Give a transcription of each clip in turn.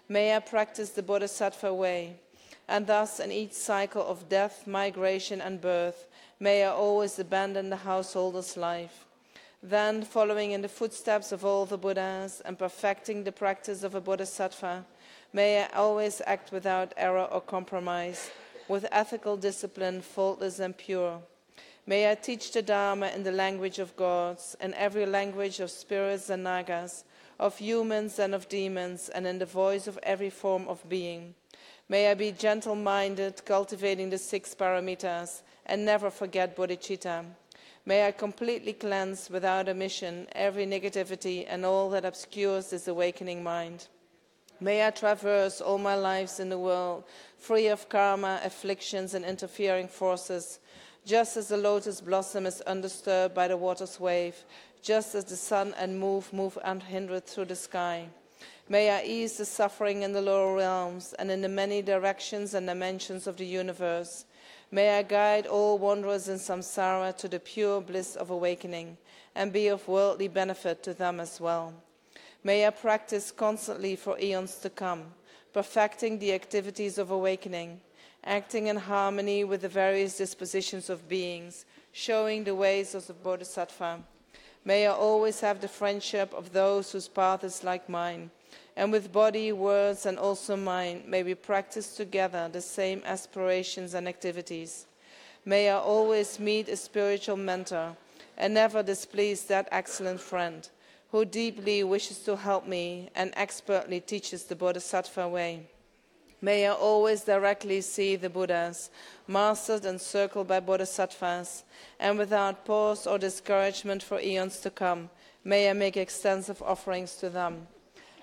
may I practice the Bodhisattva way. And thus, in each cycle of death, migration, and birth, may I always abandon the householder's life. Then, following in the footsteps of all the Buddhas and perfecting the practice of a Bodhisattva, may I always act without error or compromise, with ethical discipline, faultless and pure. May I teach the Dharma in the language of gods, in every language of spirits and nagas, of humans and of demons, and in the voice of every form of being. May I be gentle-minded, cultivating the 6 paramitas, and never forget bodhicitta. May I completely cleanse, without omission, every negativity and all that obscures this awakening mind. May I traverse all my lives in the world, free of karma, afflictions, and interfering forces, just as the lotus blossom is undisturbed by the water's wave, just as the sun and moon move unhindered through the sky. May I ease the suffering in the lower realms and in the many directions and dimensions of the universe. May I guide all wanderers in samsara to the pure bliss of awakening and be of worldly benefit to them as well. May I practice constantly for eons to come, perfecting the activities of awakening, acting in harmony with the various dispositions of beings, showing the ways of the Bodhisattva. May I always have the friendship of those whose path is like mine, and with body, words, and also mind, may we practice together the same aspirations and activities. May I always meet a spiritual mentor, and never displease that excellent friend, who deeply wishes to help me and expertly teaches the Bodhisattva way. May I always directly see the Buddhas, mastered and circled by Bodhisattvas, and without pause or discouragement for eons to come, may I make extensive offerings to them.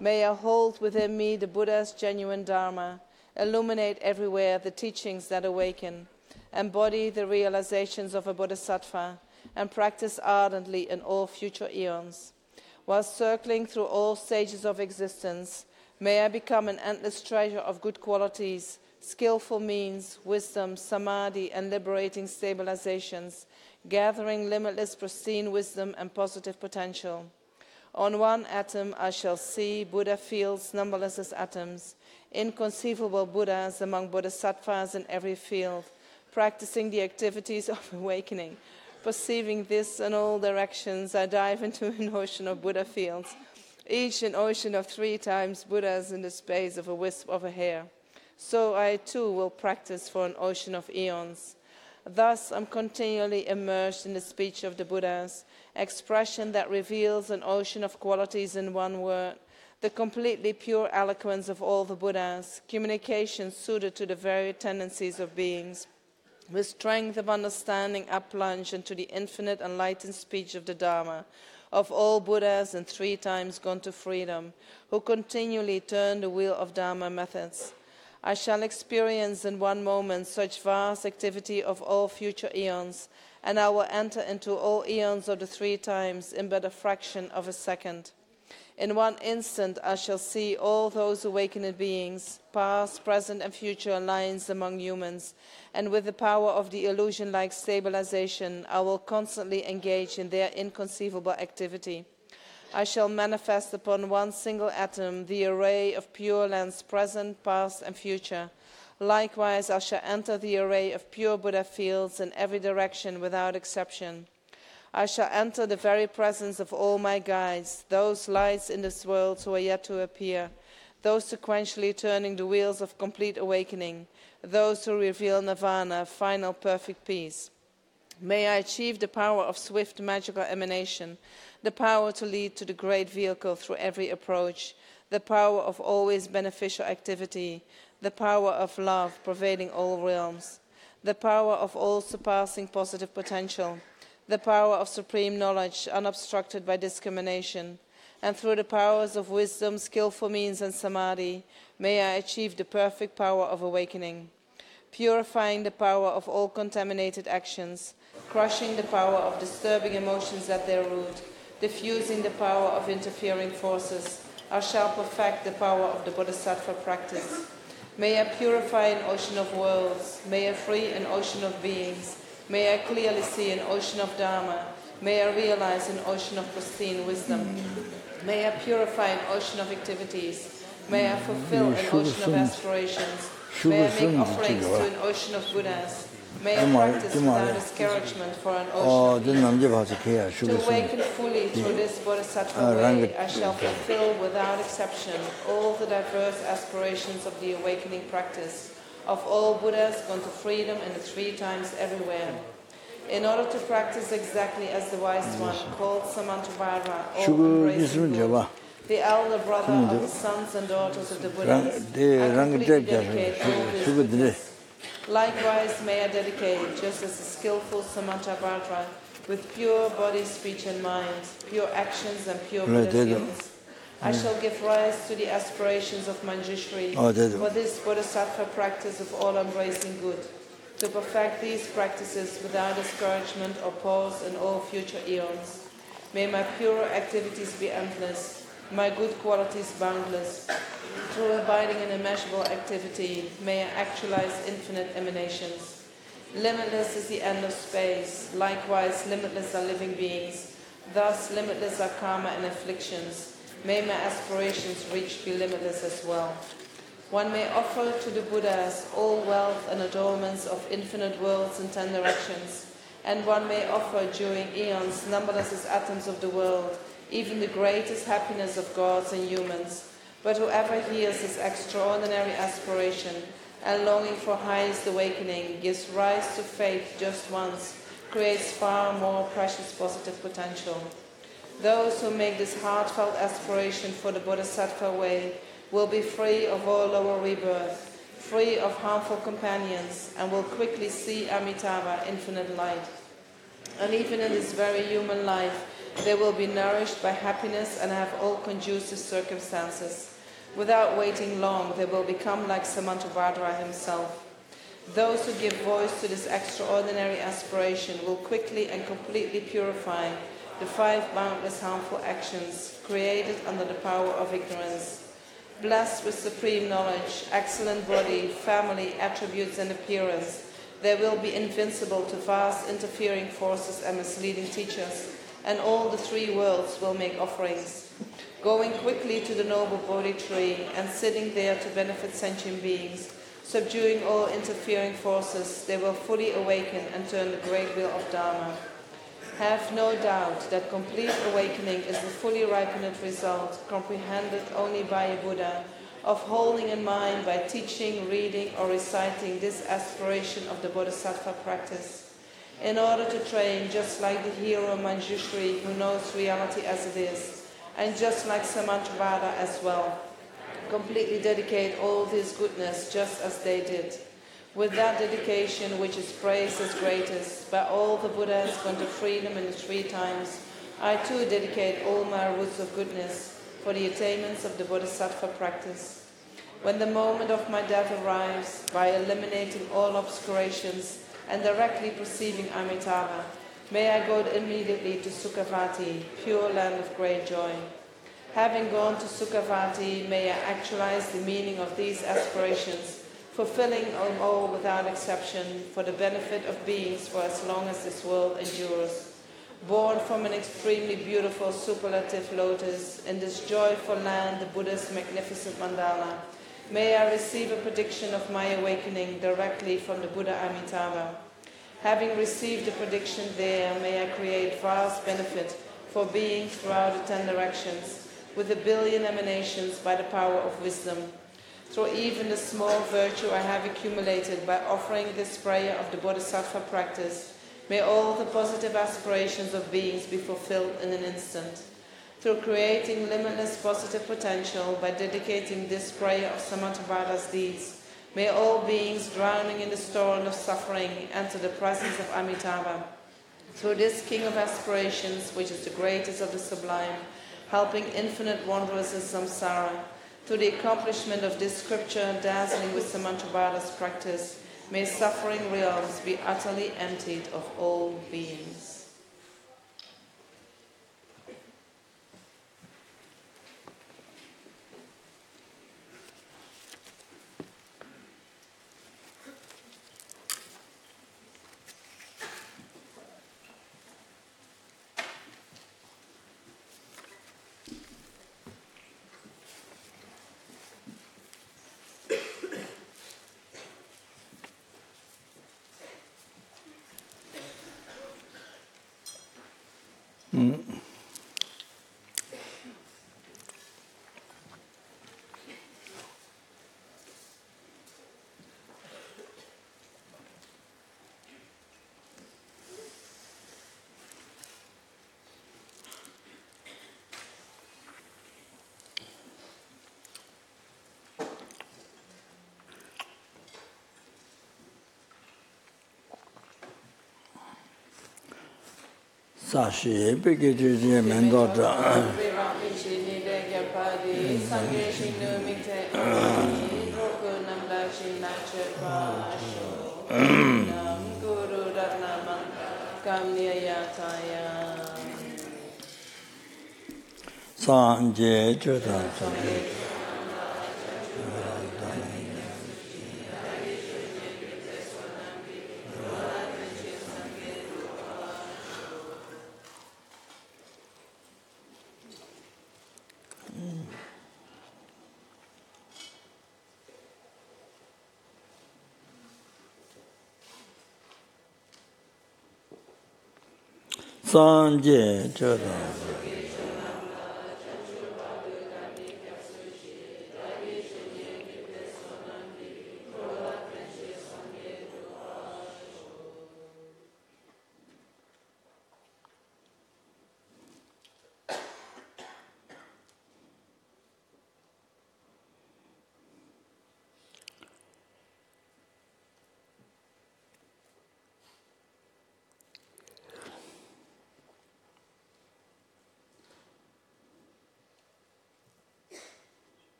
May I hold within me the Buddha's genuine Dharma, illuminate everywhere the teachings that awaken, embody the realizations of a Bodhisattva, and practice ardently in all future eons. While circling through all stages of existence, may I become an endless treasure of good qualities, skillful means, wisdom, samadhi, and liberating stabilizations, gathering limitless pristine wisdom and positive potential. On one atom I shall see Buddha fields numberless as atoms, inconceivable Buddhas among Bodhisattvas in every field, practicing the activities of awakening. Perceiving this in all directions, I dive into an ocean of Buddha fields, each an ocean of 3 times Buddhas in the space of a wisp of a hair. So I too will practice for an ocean of eons. Thus I'm continually immersed in the speech of the Buddhas, expression that reveals an ocean of qualities in one word, the completely pure eloquence of all the Buddhas, communication suited to the varied tendencies of beings, with strength of understanding upplunge into the infinite enlightened speech of the Dharma, of all Buddhas and 3 times gone to freedom, who continually turn the wheel of Dharma methods. I shall experience in one moment such vast activity of all future eons, and I will enter into all eons of the 3 times in but a fraction of a second. In one instant I shall see all those awakened beings, past, present, and future alliance among humans, and with the power of the illusion-like stabilization, I will constantly engage in their inconceivable activity. I shall manifest upon one single atom the array of pure lands present, past, and future. Likewise, I shall enter the array of pure Buddha fields in every direction without exception. I shall enter the very presence of all my guides, those lights in this world who are yet to appear, those sequentially turning the wheels of complete awakening, those who reveal nirvana, final perfect peace. May I achieve the power of swift magical emanation, the power to lead to the great vehicle through every approach, the power of always beneficial activity, the power of love pervading all realms, the power of all surpassing positive potential, the power of supreme knowledge unobstructed by discrimination, and through the powers of wisdom, skillful means, and samadhi, may I achieve the perfect power of awakening, purifying the power of all contaminated actions, crushing the power of disturbing emotions at their root, diffusing the power of interfering forces. I shall perfect the power of the Bodhisattva practice. May I purify an ocean of worlds, may I free an ocean of beings, may I clearly see an ocean of Dharma, may I realize an ocean of pristine wisdom. May I purify an ocean of activities, May I fulfill an ocean of aspirations. May I make offerings to an ocean of Buddhas. May I practice without discouragement for an ocean of beings. To awaken fully through this bodhisattva way, I shall fulfill without exception all the diverse aspirations of the awakening practice of all Buddhas gone to freedom in the 3 times everywhere. In order to practice exactly as the wise one, called Samantabhadra, all-embracing good, the elder brother of the sons and daughters of the Buddhas, I completely dedicate all this goodness. Likewise, may I dedicate, just as a skillful Samantabhadra, with pure body, speech, and mind, pure actions, and pure Buddha skills. I shall give rise to the aspirations of Manjushri for this bodhisattva practice of all-embracing good, to perfect these practices without discouragement or pause in all future eons. May my pure activities be endless, my good qualities boundless. Through abiding in immeasurable activity, may I actualize infinite emanations. Limitless is the end of space, likewise limitless are living beings, thus limitless are karma and afflictions. May my aspirations reach be limitless as well. One may offer to the Buddhas all wealth and adornments of infinite worlds in 10 directions, and one may offer during eons numberless as atoms of the world, even the greatest happiness of gods and humans. But whoever hears this extraordinary aspiration and longing for highest awakening gives rise to faith just once, creates far more precious positive potential. Those who make this heartfelt aspiration for the Bodhisattva way will be free of all lower rebirth, free of harmful companions, and will quickly see Amitabha, infinite light. And even in this very human life, they will be nourished by happiness and have all conducive circumstances. Without waiting long, they will become like Samantabhadra himself. Those who give voice to this extraordinary aspiration will quickly and completely purify the 5 boundless harmful actions created under the power of ignorance. Blessed with supreme knowledge, excellent body, family, attributes, and appearance, they will be invincible to vast interfering forces and misleading teachers, and all the 3 worlds will make offerings. Going quickly to the noble Bodhi tree and sitting there to benefit sentient beings, subduing all interfering forces, they will fully awaken and turn the great wheel of Dharma. Have no doubt that complete awakening is the fully ripened result, comprehended only by a Buddha, of holding in mind by teaching, reading, or reciting this aspiration of the Bodhisattva practice. In order to train just like the hero Manjushri who knows reality as it is, and just like Samantabhadra as well, completely dedicate all this goodness just as they did. With that dedication, which is praised as greatest by all the Buddhas gone to freedom in the 3 times, I too dedicate all my roots of goodness for the attainments of the Bodhisattva practice. When the moment of my death arrives, by eliminating all obscurations and directly perceiving Amitabha, may I go immediately to Sukhavati, pure land of great joy. Having gone to Sukhavati, may I actualize the meaning of these aspirations, fulfilling them all without exception for the benefit of beings for as long as this world endures. Born from an extremely beautiful superlative lotus, in this joyful land, the Buddha's magnificent mandala, may I receive a prediction of my awakening directly from the Buddha Amitabha. Having received the prediction there, may I create vast benefit for beings throughout the 10 directions, with 1 billion emanations by the power of wisdom. Through even the small virtue I have accumulated by offering this prayer of the Bodhisattva practice, may all the positive aspirations of beings be fulfilled in an instant. Through creating limitless positive potential by dedicating this prayer of Samantabhadra's deeds, may all beings drowning in the storm of suffering enter the presence of Amitabha. Through this king of aspirations, which is the greatest of the sublime, helping infinite wanderers in samsara, through the accomplishment of this scripture dazzling with Samantabhadra's practice, may suffering realms be utterly emptied of all beings. Sashi perché ci mendo già. Sanje Jodha Sanje Jodha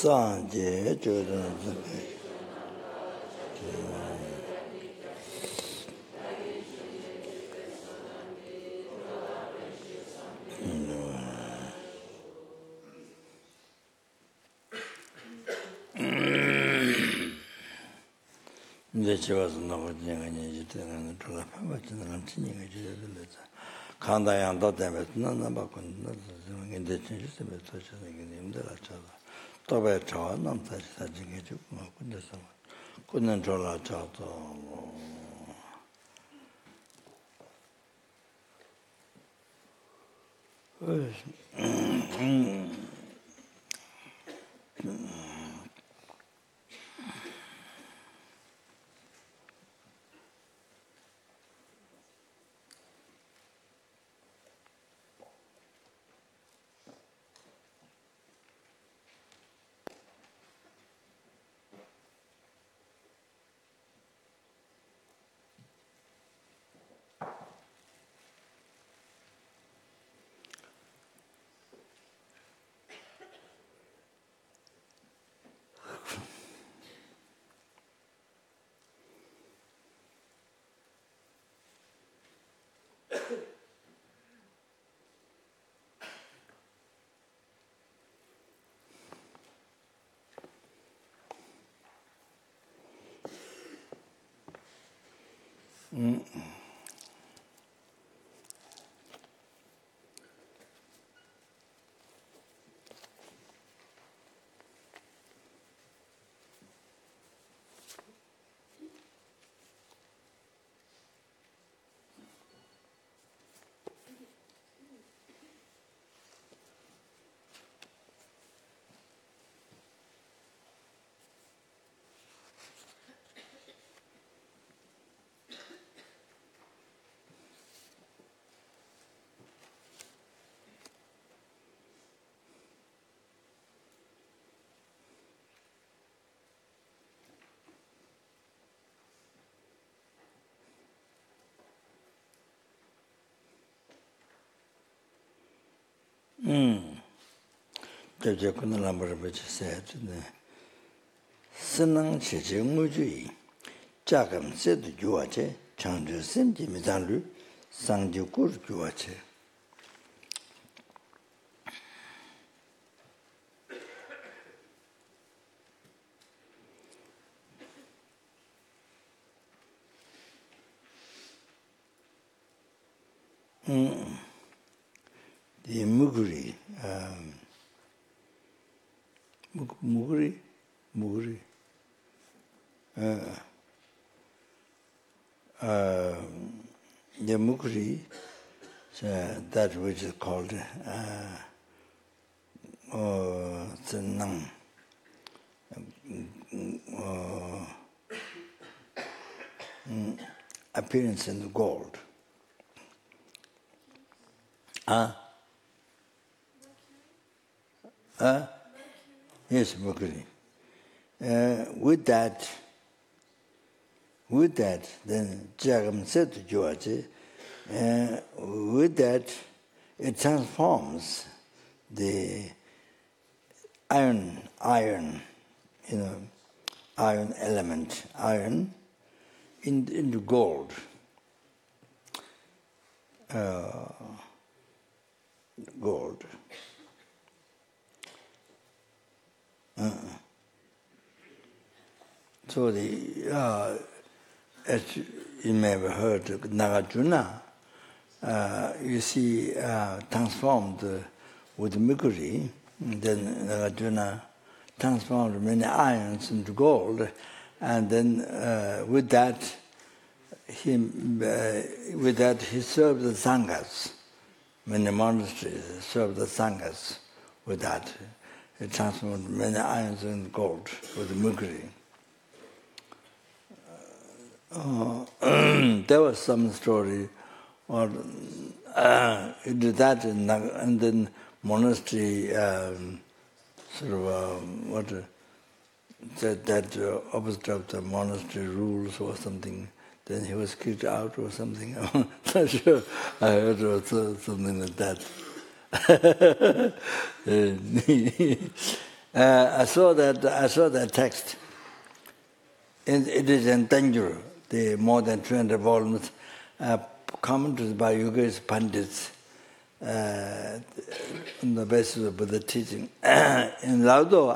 Sanje Jodha Invece was no niente di trovare non c'è niente di Kanda yanda demet na bakun na indecin işte bir taşına gideyim de açalım. Tabii çağa nam taşı geçip ma kunde sama. Kunden çola çağda. Kyabje Khunu Lama Rinpoche said, Senang Cheche Ngujui, Chagam Sedu Yuache, Changju Semji Mizanlu, Sangju Kur Yuache. the mercury, the mercury, that which is called Zenang, appearance in the gold. Yes, mercury. With that, then Jagam said to George, with that, it transforms the iron, iron element, into gold. Gold. So as you may have heard, Nagarjuna, you see, transformed with mercury. Then Nagarjuna transformed many irons into gold, and then with that he served the sanghas. Many monasteries served the sanghas with that. He transformed many irons into gold with mercury. There was some story, or he did that, and then monastery that obstruct the monastery rules or something. Then he was kicked out or something. I'm not sure. I heard also something like that. I saw that text. It is in danger. The more than 200 volumes, commented by Yogi's Pandits on the basis of Buddha teaching. In Laudo,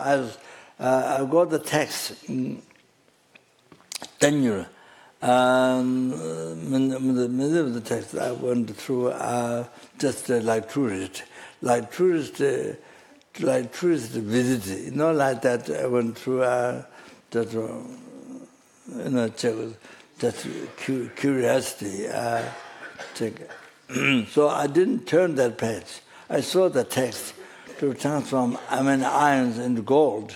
I got the text in danger. In the middle of the text, I went through just like tourist visit. Not like that. I went through just curiosity. So I didn't turn that page. I saw the text to transform irons into gold.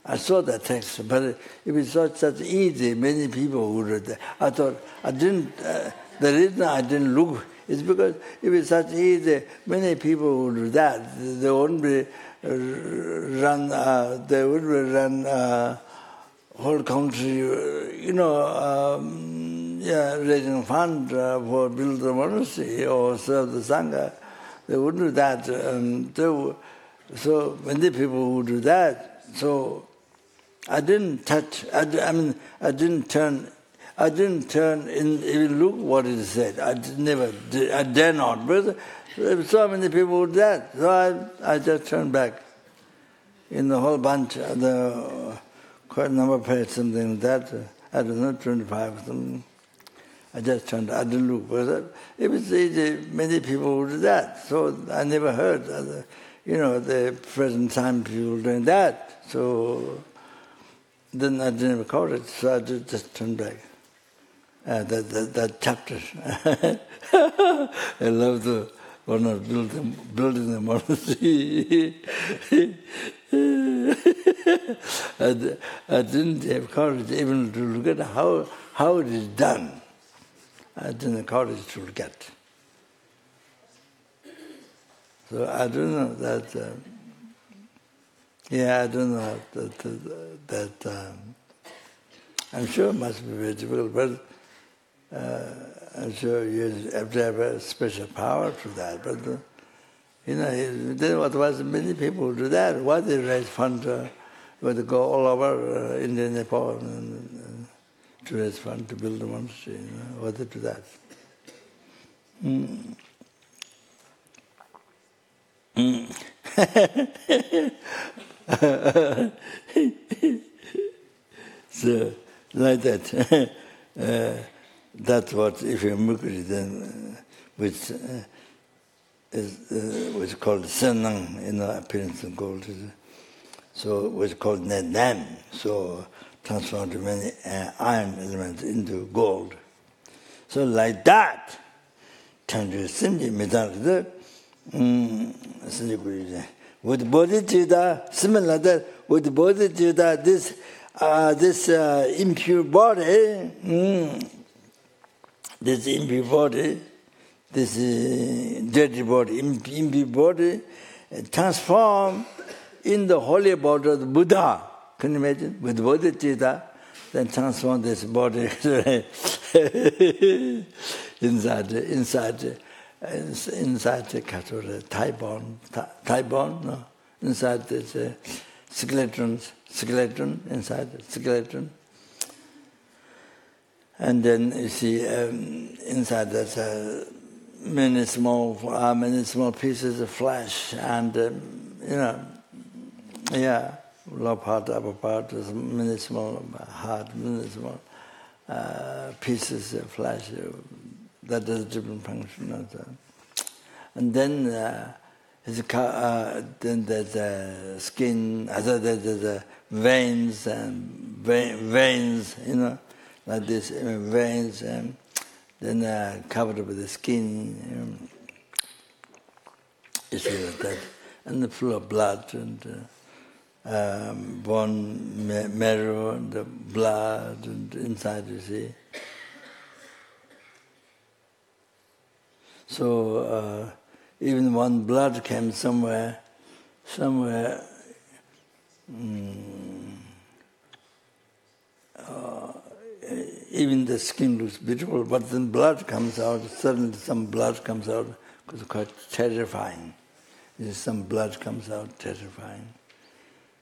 I saw that text, but if it's not such easy, many people would read that. I thought, the reason I didn't look is because if it's such easy, many people would do that. They wouldn't be run whole country, raising fund for build the monastery or serve the sangha. They wouldn't do that. So many people would do that. So I didn't touch. I didn't turn. I didn't turn and even look what it said. I never did. I dare not. But so many people would do that. So I just turned back. In the whole bunch, quite a number of pages, something like that. I don't know, 25 or something. I just turned. I didn't look. But it was easy. Many people would do that. So I never heard. The present time people doing that. So then I didn't record it, so I just turned back. That chapter. I love the one of building the monastery. I didn't have courage even to look at how it is done. I didn't have courage to look at. So I don't know that. I don't know that. I'm sure it must be very difficult, but I'm sure you have to have a special power to that. But then otherwise many people do that. Why they raise funds? They go all over India, Nepal, and to raise funds to build a monastery. Why they do that? So, like that. That's what, if you're mercury, then which is called senang in the appearance of gold. So which called nam. So transformed many iron elements into gold. So like that, with bodhichitta, similar that with bodhichitta, this impure body, this impure body, this dirty body, impure body, transform in the holy body of the Buddha. Can you imagine? With bodhichitta, then transform this body inside the thigh bone, no? Inside this skeleton, inside the skeleton. And then you see inside there's many small pieces of flesh, and lower part, upper part, there's many small heart, many small pieces of flesh that does different function. And then there's skin, there's veins and veins, like this veins, and then covered with the skin, you see like that, and full of blood and bone marrow and the blood and inside, you see. So even when blood came somewhere, even the skin looks beautiful, but then blood comes out, suddenly some blood comes out, because it's quite terrifying. Some blood comes out, terrifying.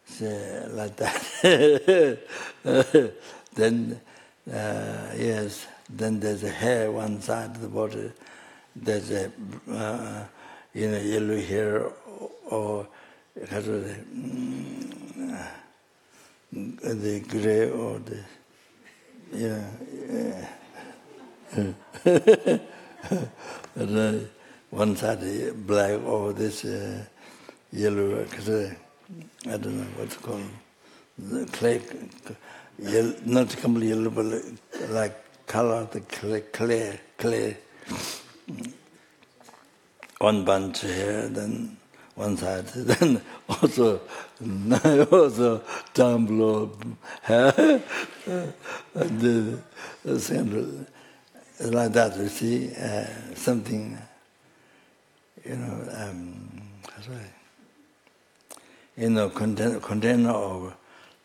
So, like that. Then, then there's a hair one side of the body, there's a yellow hair or the gray or the one side black or this yellow, I don't know what's called, the clay, not completely yellow, but like color, the clay. One bunch here, then one side, then also down below hair, and like that. You see something, container of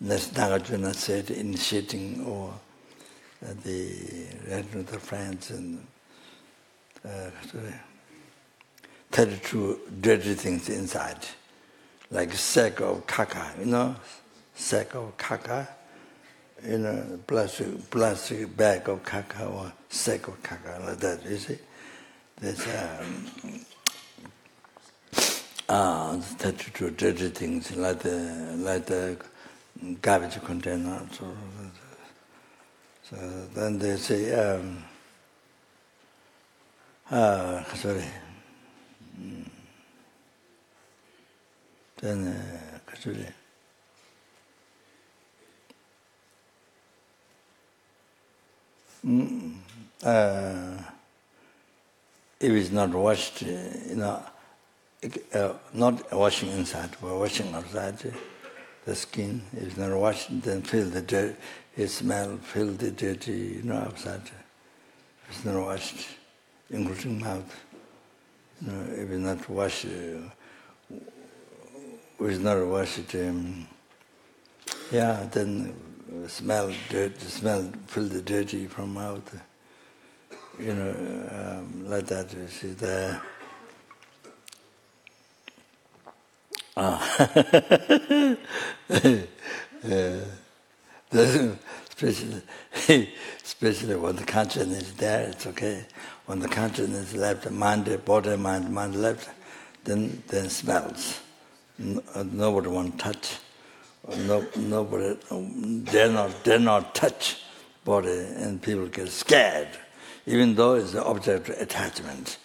Nagarjuna said initiating or the friends and 32 dirty things inside, like a sack of caca, sack of caca, plastic bag of caca or sack of caca, like that, you see. There's 32 dirty things, like the garbage container. So then they say, then if it's not washed, not washing inside, but washing outside, the skin is not washed, then feel the dirt, it smell, feel the dirty, outside. It's not washed, including mouth. If it's not washed, then smell dirt, feel the dirty from mouth. Like that, you see there. Especially when the consciousness is there, it's okay. When the consciousness is left, body, mind left, then smells. Nobody wants touch. Nobody dare not touch body, and people get scared, even though it's an object of attachment.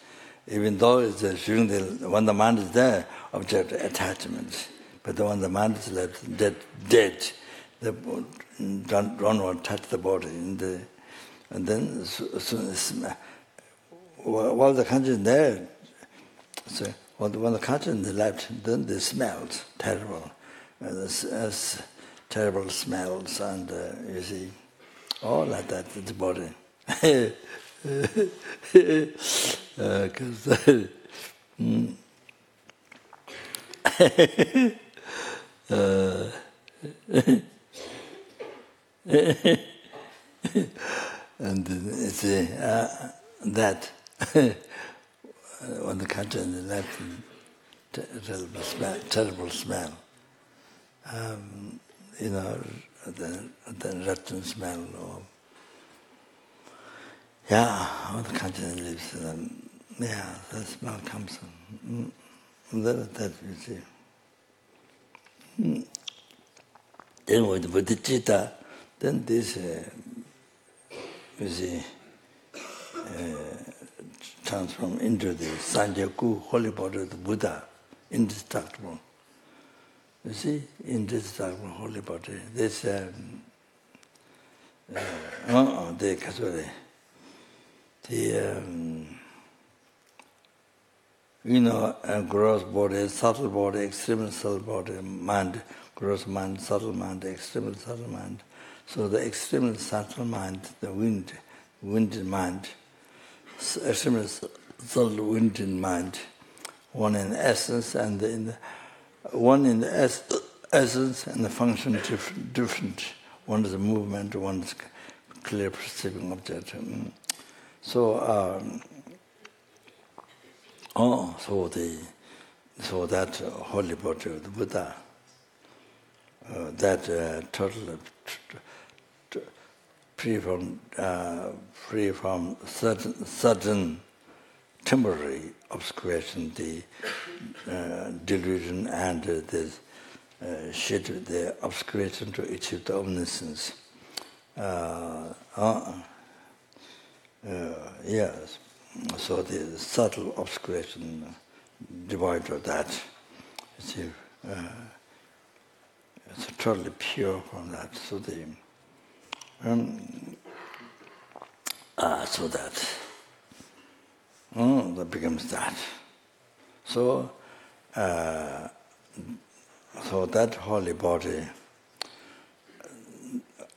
even though it's showing when the mind is there, object attachment. But when the mind is left dead, don't want to touch the body. And then while the consciousness is there, so when the consciousness is left, then they smell terrible. Terrible smells, and you see, all like that, the body. And it's that when the consciousness is left, terrible smell. The rotten smell, or all the consciousness lives. The smell comes. That you see. Then with bodhichitta, then this you see transform into the Sanjaku, holy body of the Buddha, indestructible. You see, indestructible holy body. This gross body, subtle body, extreme subtle body, mind, gross mind, subtle mind, extreme subtle mind. So the extreme subtle mind, the winded mind, extreme subtle winded mind, one in essence and one in the essence and the function different. One is a movement, one is clear perceiving object. So that holy body of the Buddha, that total free from certain temporary obscuration, the delusion and this the obscuration to achieve the omniscience. Yes. So the subtle obscuration, devoid of that, it's totally pure from that. So that becomes that. So that holy body,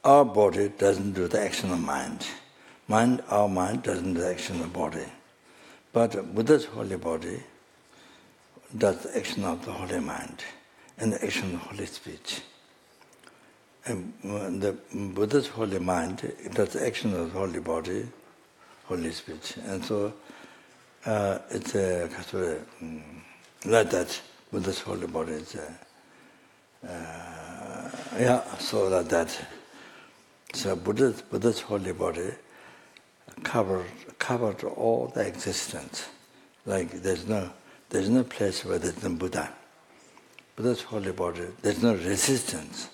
our body doesn't do the action of mind. Our mind doesn't do the action of the body. But Buddha's holy body does the action of the holy mind and the action of the holy speech. And the Buddha's holy mind does the action of the holy body, holy speech. And so it's like that. Buddha's holy body is so like that. So Buddha's holy body covered all the existence. Like there's no place where there's no Buddha. Buddha's holy body, there's no resistance.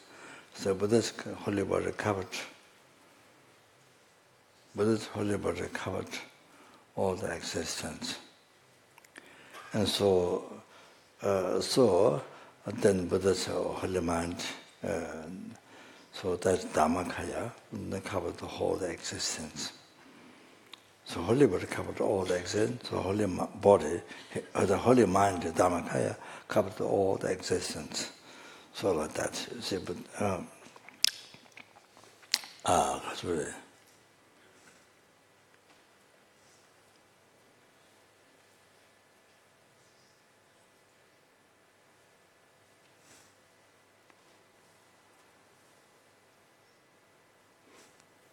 So Buddha's holy body covered. Buddha's holy body covered all the existence. And so then Buddha's holy mind, so that's dharmakaya, that covered the whole existence. So holy body covered all the existence. So holy body, the holy mind, the dharmakaya, covered all the existence. So like that. See, but that's really.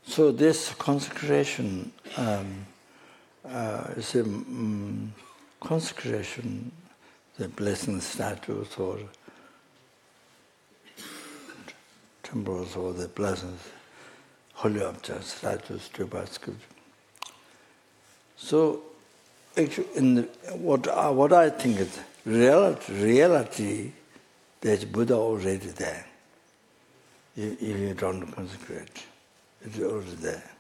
So this consecration is a consecration, the blessing statues or temples or the blessings, holy objects, statues, to by scripture. So, actually, what I think is reality, there's Buddha already there. If you don't consecrate. It's already there.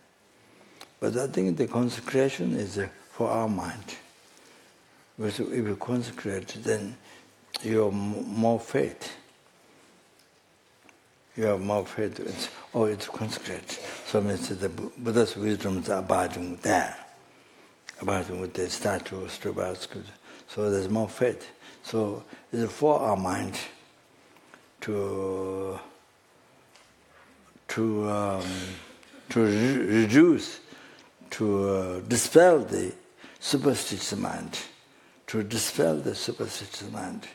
But I think the consecration is for our mind. Because if you consecrate, then you have more faith. You have more faith. It's consecrate. So it means the Buddha's wisdom is abiding there, abiding with the statue, so there's more faith. So it's for our mind to reduce, to dispel the superstitious mind, to dispel the superstitious mind.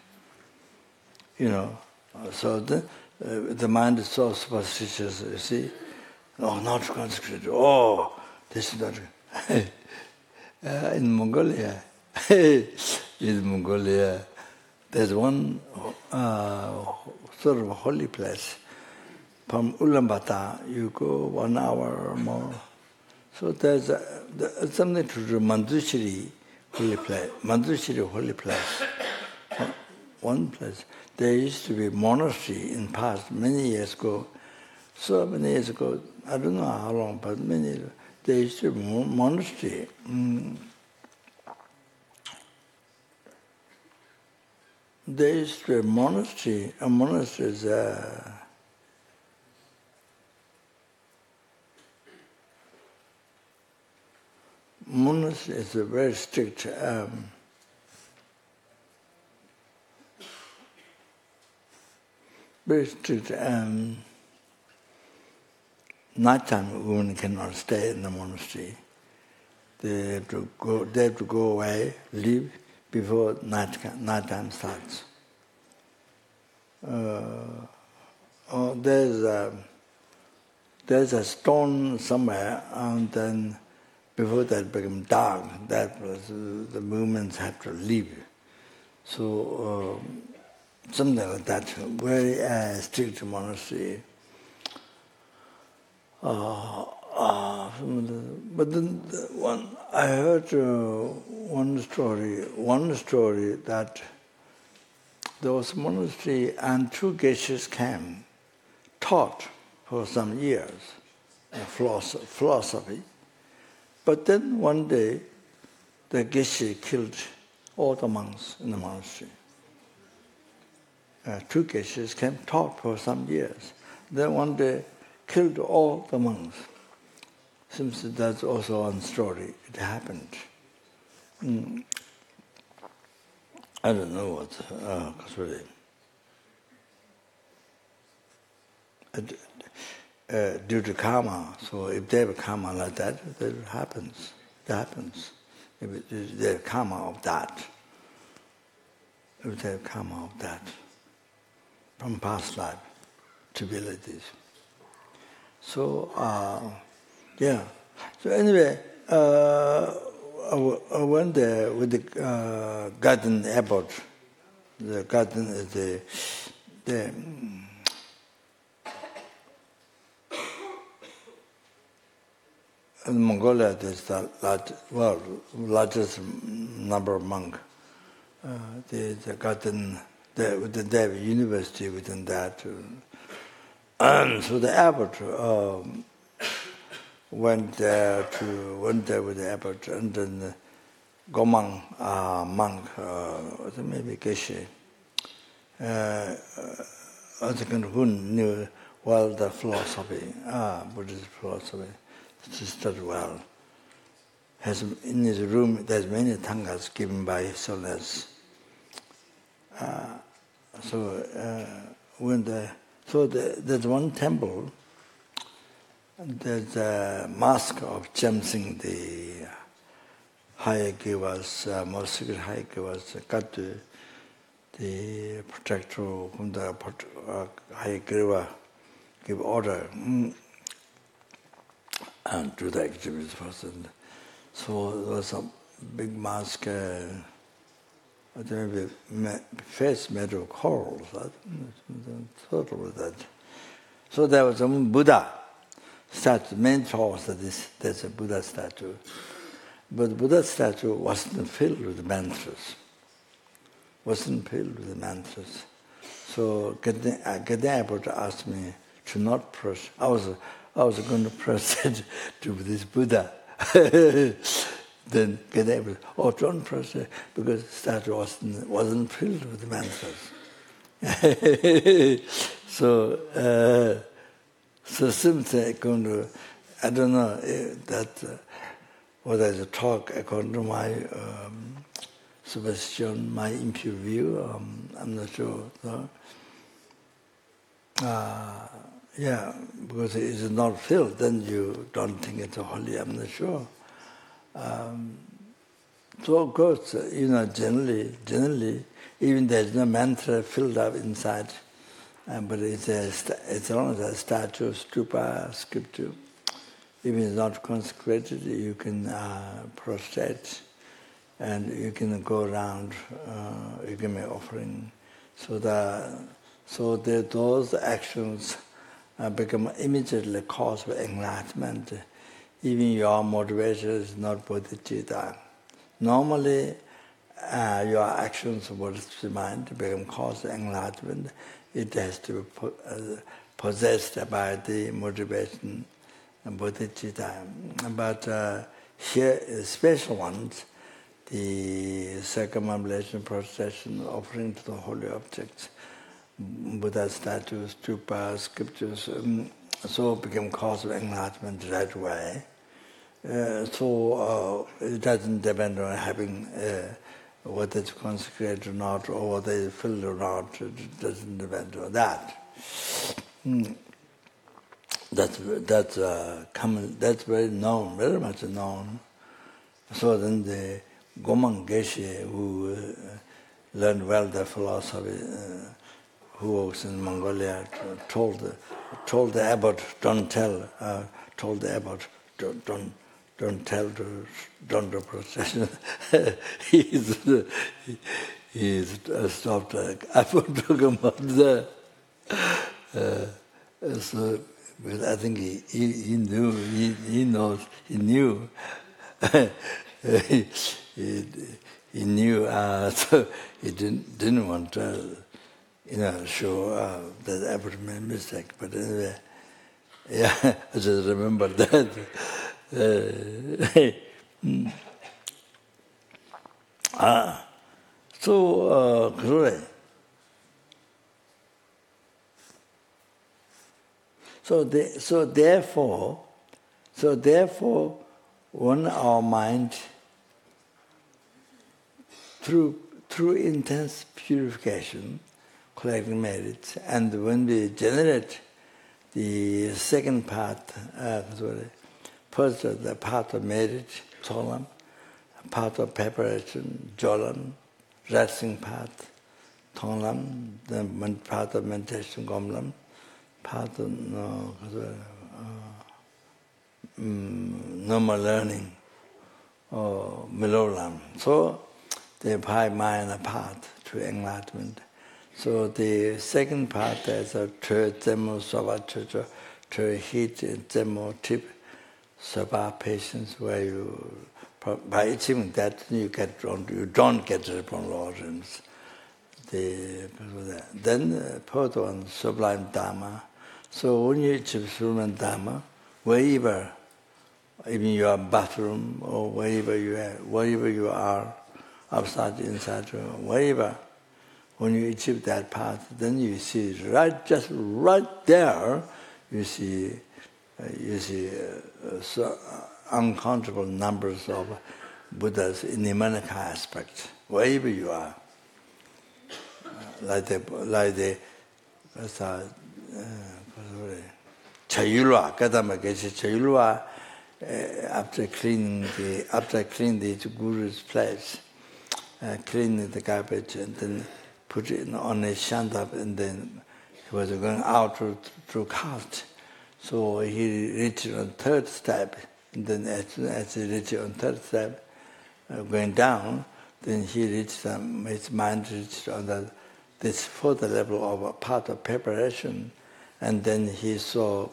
So the mind is so superstitious, you see. Oh, not consecrated. Oh, this is not. In Mongolia, there's one sort of holy place. From Ulaanbaatar, you go 1 hour or more. So there's something to do Manjushri holy place. Manjushri holy place. One place. There used to be monastery in past, many years ago. So many years ago, I don't know how long, but many years ago, there used to be monastery. There used to be a monastery. A monastery is monastery is a very strict nighttime women cannot stay in the monastery. They have to go away, leave before nighttime starts. There's a stone somewhere, and then before that becomes dark, that was, the movements have to leave. So something like that, very strict monastery. But then I heard one story that there was a monastery and 2 geishas came, taught for some years philosophy. But then one day, the geisha killed all the monks in the monastery. 2 geishas came, taught for some years. Then one day, killed all the monks. Seems that's also one story. It happened. I don't know what. Really. Due to karma. So if they have karma like that, it happens. It happens. If they have karma of that. If they have karma of that. From past life, tribulaties. So, yeah. So anyway, I went there with the garden airport. The garden is in Mongolia, there's the largest number of monks. The garden, they have a university within that. And so the abbot went there with the abbot, and then the Gomang monk, maybe Geshe, who knew well the philosophy, Buddhist philosophy, he studied well. In his room, there's many tangas given by his holiness. So there's one temple, and there's a mask of Jamsing, the Hayagivas, most secret Hayagivas, got the protector whom the Hayagiva give order and do the activities first. So there was a big mask, maybe face made of coral, sort of that. So there was a Buddha statue, main floor was there's a Buddha statue. But the Buddha statue wasn't filled with mantras. So Gadden Abbot asked me to not press. I was going to press it to this Buddha. then get able. Oh, don't prostrate because statue wasn't filled with mantras. So simply going to, I don't know that whether it's a talk according to my superstition, my impure view. I'm not sure. So, yeah, because it is not filled, then you don't think it's holy. I'm not sure. So of course, generally, even there's no mantra filled up inside, but it's only a statue, stupa, sculpture. Even it's not consecrated, you can prostrate, and you can go around. You can make offering. So those actions become immediately cause of enlightenment. Even your motivation is not bodhichitta. Normally, your actions towards the mind become cause of enlightenment. It has to be possessed by the motivation and bodhichitta. But here, special ones, the circumambulation, procession, offering to the holy objects, Buddha statues, stupas, sculptures, so become cause of enlightenment right away. So it doesn't depend on having whether it's consecrated or not, or whether it's filled or not. It doesn't depend on that. That's common. That's very known, very much known. So then the Gomang Geshe, who learned well the philosophy, who was in Mongolia, told the abbot, don't tell. Told the abbot, don't tell to don't do procession. He's stopped. Abbot talking about that. So, because I think he knew. He knows. He knew. He knew. So he didn't want to. Show that Abbot made a mistake. But anyway, yeah, I just remember that. So therefore, when our mind, through intense purification, collecting merits, and when we generate the second part, first the part of merit, solam, part of preparation, jolam, resting part, tonglam, then part of meditation, gomlam, part of normal learning, or milolam. So the 5 minor part to enlightenment. So the second part is a demo soba heat, demo tip, soba patience, where you by achieving that you don't get upon lordship. Then part one sublime dharma. So when you achieve sublime dharma, wherever, even your bathroom or wherever you are, outside, inside, wherever. When you achieve that path, then you see just right there, you see so uncountable numbers of Buddhas in the dharmakaya aspect, wherever you are. Like the Chayulwa, Kadama Geshe Chayulwa, after cleaning the Guru's place, cleaning the garbage and then put it on a shandap, and then he was going out through cart. So he reached on third step, and then as he reached on third step, going down, then he reached, his mind reached on this further level of a part of preparation, and then he saw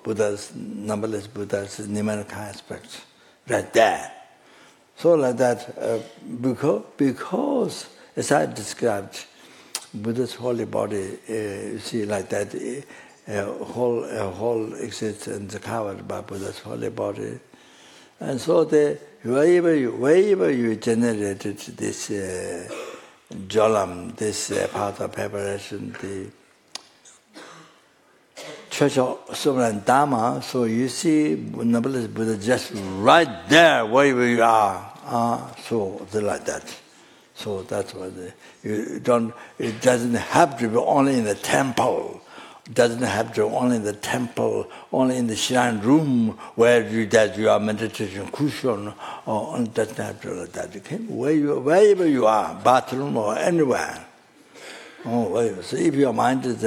numberless Buddhas, dharmakaya aspects, right there. So like that, because as I described, Buddha's holy body, you see, like that, a whole exists and is covered by Buddha's holy body. And so wherever you generated this jolam, this path of preparation, the Church of Sovereign Dharma, so you see Buddha just right there wherever you are. So they're like that. So that's what it doesn't have to be only in the temple. It doesn't have to be only in the temple, only in the shrine room where you are meditation cushion, or it doesn't have to be like that. You can wherever you are, bathroom or anywhere. So if your mind is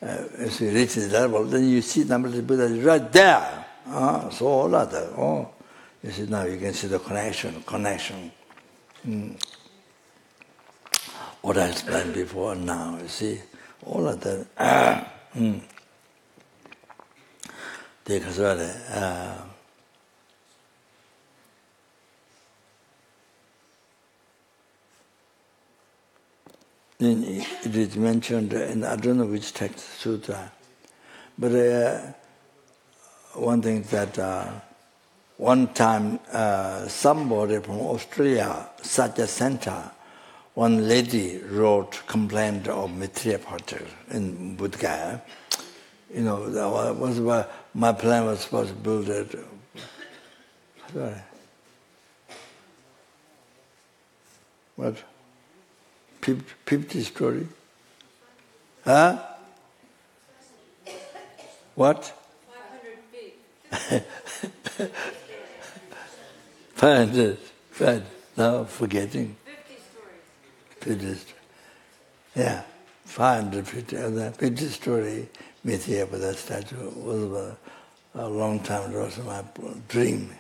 if you reach the level, then you see the Buddha is right there. So all of that. You see now you can see the connection. What I explained before and now, you see, all of that. Then it is mentioned in, I don't know which text, sutra, but one thing that one time somebody from Australia, Sakya Center, one lady wrote complaint of Maitreya Patel in Bodh Gaya. You know, that was my plan was supposed to build it. Sorry. What? 50 story? Huh? What? 500 feet. 500. Right. Now forgetting. 50 stories. Yeah. 50 story Mithya Buddha statue was a long time. It was my dream.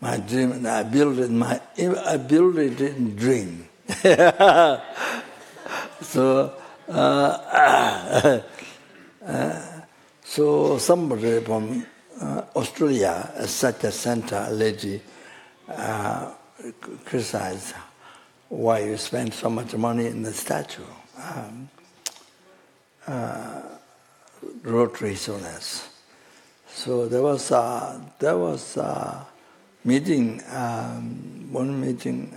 My dream, and I built it in dream. So somebody from Australia, such a center lady, criticized why you spend so much money in the statue. Wrote reasoners. So there was a meeting, one meeting.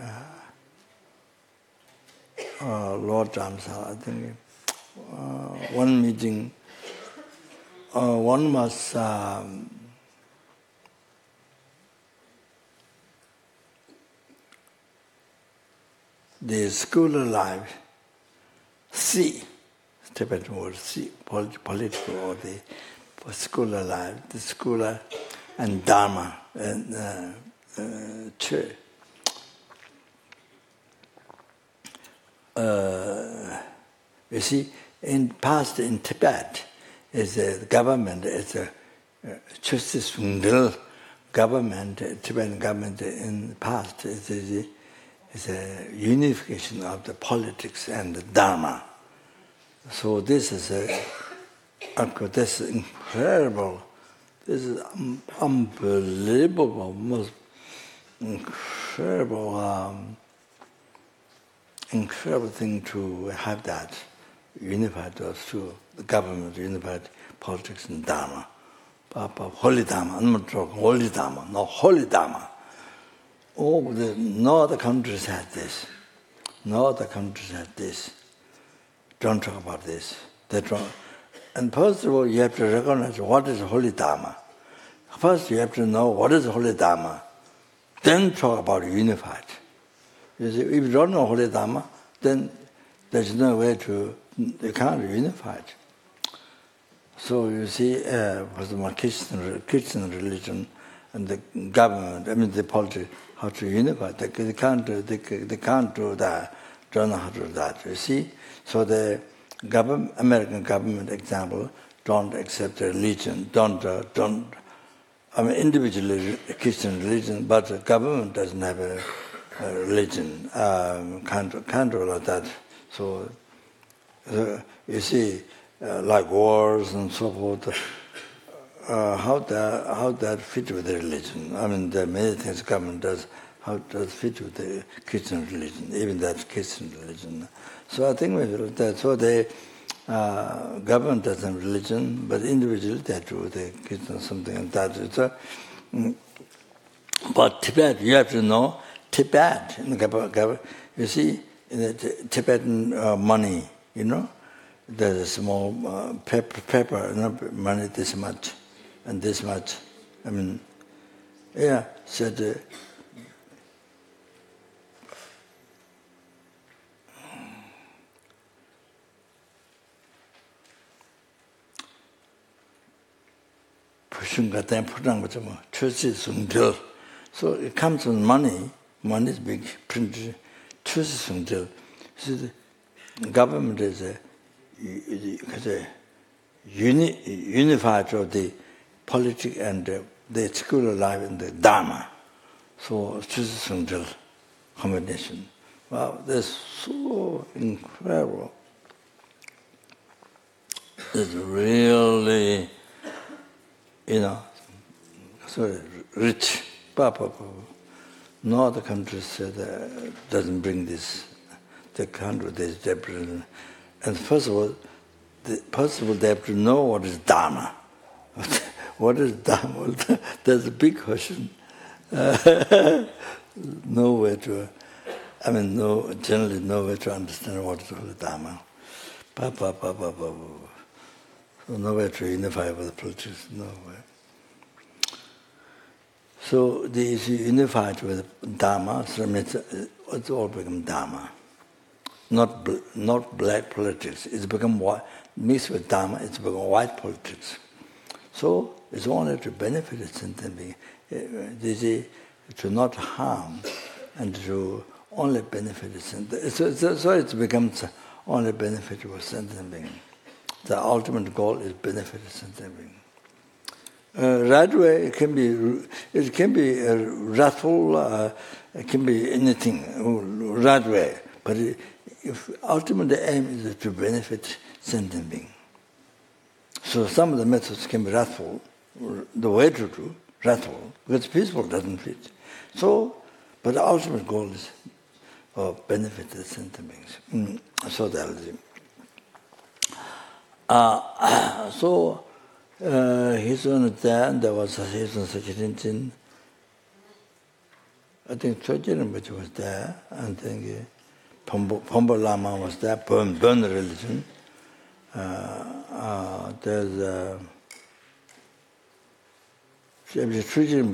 Lord Ramsal, I think, one meeting, one was the school life, C, Tibetan word C, political or the school life, the school and Dharma and church. You see, in past in Tibet, is the government, is a justice government, Tibetan government in the past is a unification of the politics and the Dharma. So this is this is incredible, this is unbelievable, most incredible thing to have that, unified those two, the government, unified politics and Dharma. Holy Dharma, I'm not talking holy Dharma, no holy Dharma. No other countries have this. No other countries have this. Don't talk about this. They don't. And first of all, you have to recognize what is holy Dharma. First, you have to know what is holy Dharma. Then talk about unified. You see, if you don't know holy Dharma, then there's no way you can't unify it. So you see, for the Christian religion and the government, the politics, how to unify, they can't do that, don't know how to do that, you see. So the American government, example, don't accept religion, individually Christian religion, but the government doesn't have a religion, can't do like that. So you see, like wars and so forth, how that fit with the religion. There are many things government does, how does it fit with the Christian religion, even that Christian religion. So I think that, so the government doesn't have religion, but individually they do, the Christian something like that. But Tibet, you have to know Tibet. You see, in the Tibetan money, there's a small paper, money this much and this much. I mean, said. So it comes from money. Money is big printed. So the government is unified of the politics and the secular life and the Dharma. So combination. Wow, that's so incredible. It's really, so rich. No other countries doesn't bring this. The country is different. And first of all, they have to know what is Dharma. What is Dharma? That's a big question. Generally nowhere to understand what is the Dharma. So nowhere to unify with the politics, nowhere. So this unified with Dharma, so it's all become Dharma. Not black politics. It's become white, mixed with Dharma, it's become white politics. So it's only to benefit a sentient being. To not harm and to only benefit a sentient. So it becomes only benefit to a sentient being. The ultimate goal is benefit a sentient being. Right way, it can be wrathful, it can be anything, right way. But if ultimate aim is to benefit sentient being. So some of the methods can be wrathful, the way to do wrathful, because peaceful doesn't fit. So, but the ultimate goal is benefit the sentient beings. So that is it. His own there was his own Sachirintin. I think Chojirin was there, and then Pombo Lama was there, Burn religion. There's Chojirin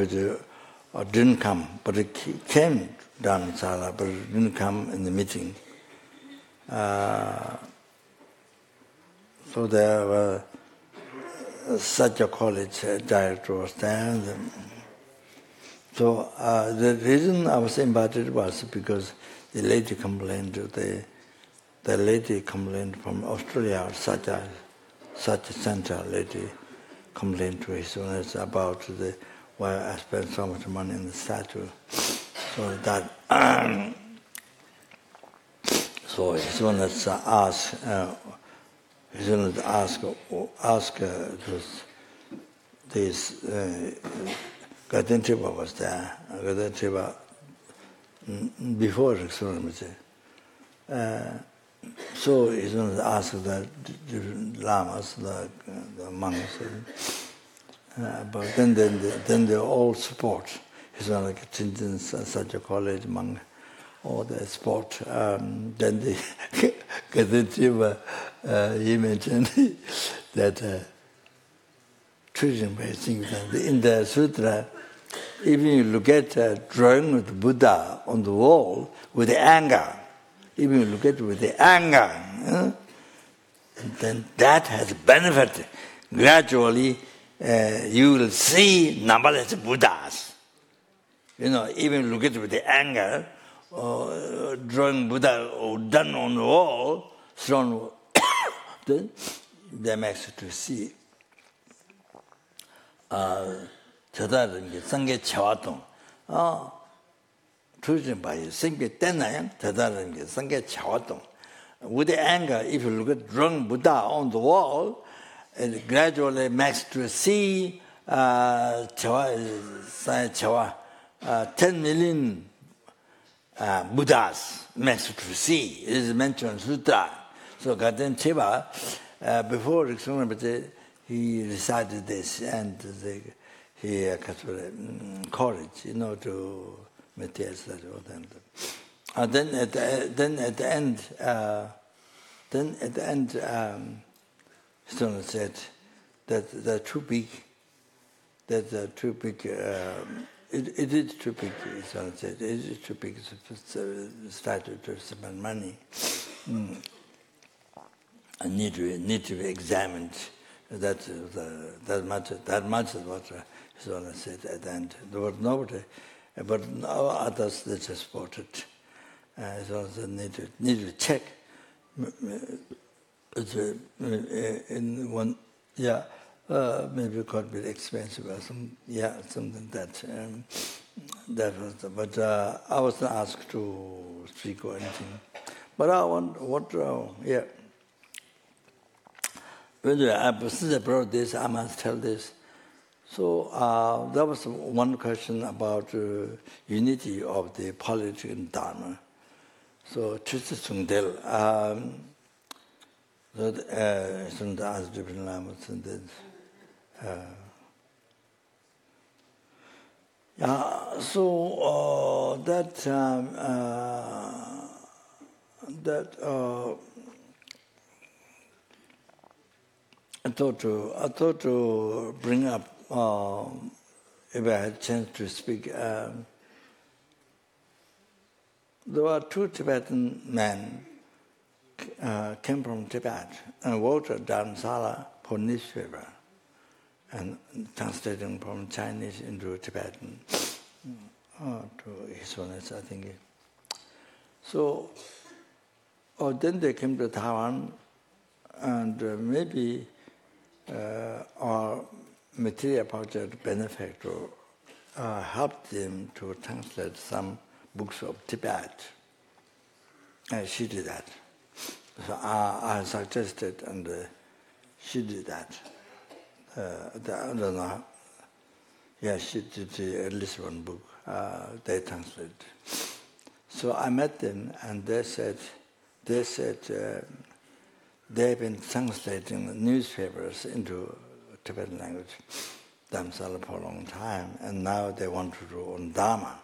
didn't come, but he came down in Sala, but he didn't come in the meeting. So there were Sakya College director was there. So the reason I was invited was because the lady complained. The lady complained from Australia, Sakya Center lady complained to his owners about why I spent so much money on the statue. So that so his owners asked. He's going to ask this Gadantriba was there. Gadantriba before Riksuramite. So he's going to ask the lamas, the monks. But then they all support. He's not like a Chintan, such a college monk. All the sport. Then the Gadantriba, he mentioned that treating by things. In the sutra, even you look at drawing of Buddha on the wall with the anger, even you look at it with the anger, then that has benefit. Gradually, you will see numberless Buddhas. Even look at it with the anger, drawing Buddha done on the wall, thrown, then they makes to see. 저다른 게 상계 차와동. truth by 상계 때나양 저다른 게 상계 차와동. With the anger, if you look at drunk Buddha on the wall, it gradually makes to see 10 million Buddhas makes to see. It is mentioned in Sutra. So Gaden Cheba, before Riksunabhate, he recited this, and he has courage, to meditate that. Then at the end, Stone said that they're too big. That they're too big. It is too big. Stone said it is too big to start to spend money. I need to be examined. That much is what Stone said at the end. There was nobody, but no others that just supported. So need to check. In one, maybe it could be expensive or something that was. But I wasn't asked to speak or anything. But I want When I brought this, I must tell this. So there was one question about unity of the politics and Dharma. So, Trista Sungdel, some as different lamas and then. So I thought to bring up if I had a chance to speak. There were two Tibetan men came from Tibet and wrote a Dharmasala for newspaper and translating from Chinese into Tibetan to his Holiness, I think. So, then they came to Taiwan, and maybe our material project benefactor helped them to translate some books of Tibet. And she did that. So I suggested, and she did that. I don't know. Yeah, she did at least one book. They translated. So I met them, and they said they've been translating newspapers into Tibetan language, Dhammasala, for a long time, and now they want to do on Dharma.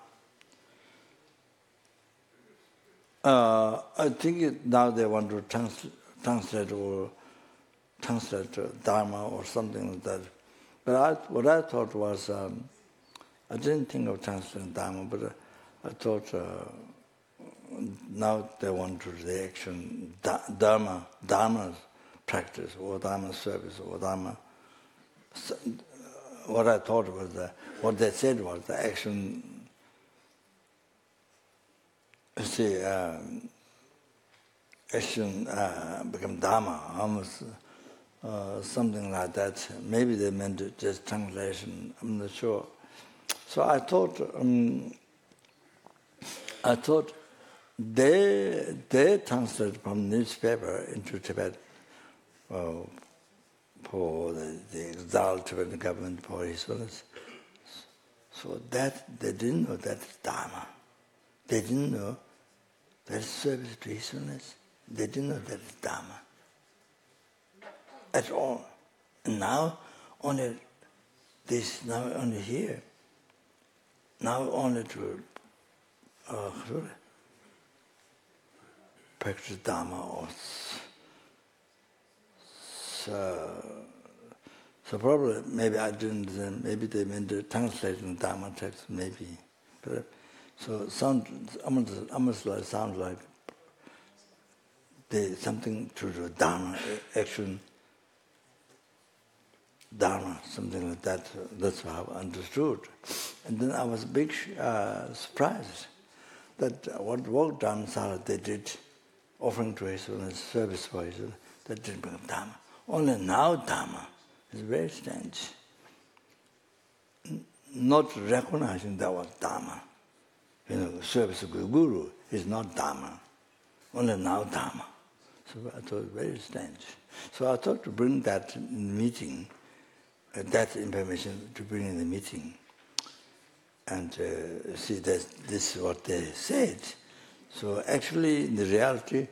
I think now they want to translate Dharma or something like that. But what I thought was, I didn't think of translating Dharma, but I thought now they want to do the action, Dharma practice, or Dharma service, or Dharma. What I thought was what they said was the action. Action become Dharma, almost something like that. Maybe they meant just translation. I'm not sure. So I thought they translated from newspaper into Tibet for the exiled Tibetan government for His Holiness. So that they didn't know that's Dharma. They didn't know that service to His Holiness. They didn't know that it's Dharma at all. And now only this, now only here. Now only to practice Dharma. Or so probably maybe I didn't. Maybe they meant to translate the Dharma text. Maybe, but. So almost like sounds like there's something to do Dharma action, Dharma, something like that. That's how I understood. And then I was big surprised that what work Dharmasala they did, offering to His Holiness, service for His Holiness, that didn't become Dharma. Only now Dharma is very strange. Not recognizing that was Dharma. Service to Guru is not Dharma. Only now Dharma. So I thought it was very strange. So I thought to bring that meeting, that information to bring in the meeting. And see that this is what they said. So actually, in the reality,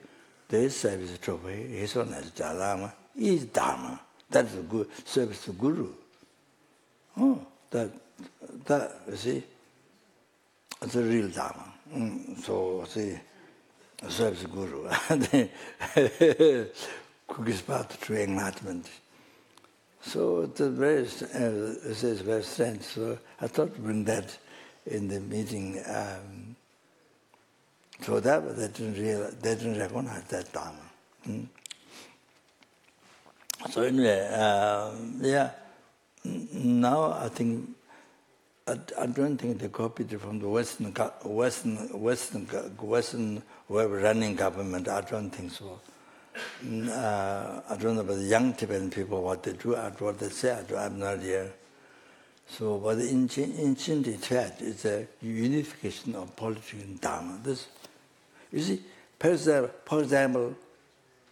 their service to His Holiness Dalai Lama is Dharma. That is a good service to Guru. Oh, that you see, it's a real Dharma. So see, serves the Guru. Quickest path to enlightenment. So it's very strange. So I thought to bring that in the meeting. So that they didn't recognize that Dharma. So anyway, now I think I don't think they copied it from the Western way of running government. I don't think so. I don't know about the young Tibetan people what they do, what they say. I have no idea. So, but in Tibet, it's a unification of politics and Dharma. This, you see, for example,